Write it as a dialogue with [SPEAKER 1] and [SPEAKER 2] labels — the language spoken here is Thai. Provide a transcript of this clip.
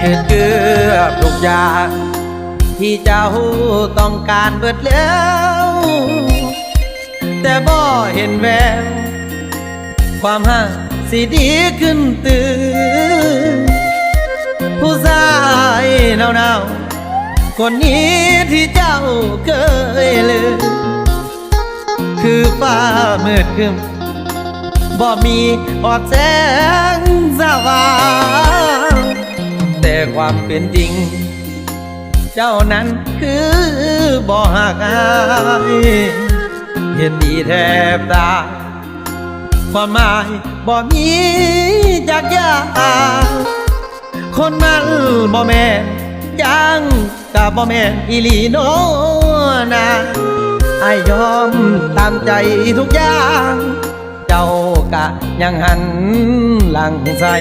[SPEAKER 1] เกิดเกือบทุกอย่างที่เจ้าต้องการเบิดแล้วแต่บ่เห็นแววความหักสิดีขึ้นตื่นผู้ชายหนาวๆคนนี้ที่เจ้าเคยลืมคือฟ้ามืดครึ้มบ่มีอดแสงสว่างแต่ความเป็นจริงเจ้านั้นคือบ่หักอายเห็นดีแทบตายความหมายบ่มีจากยาคนมันบ่แม่นยังกับบ่แม่นอีหลีโนนาอายยอมตามใจทุกอย่างเจ้ากะยังหันหลังใส่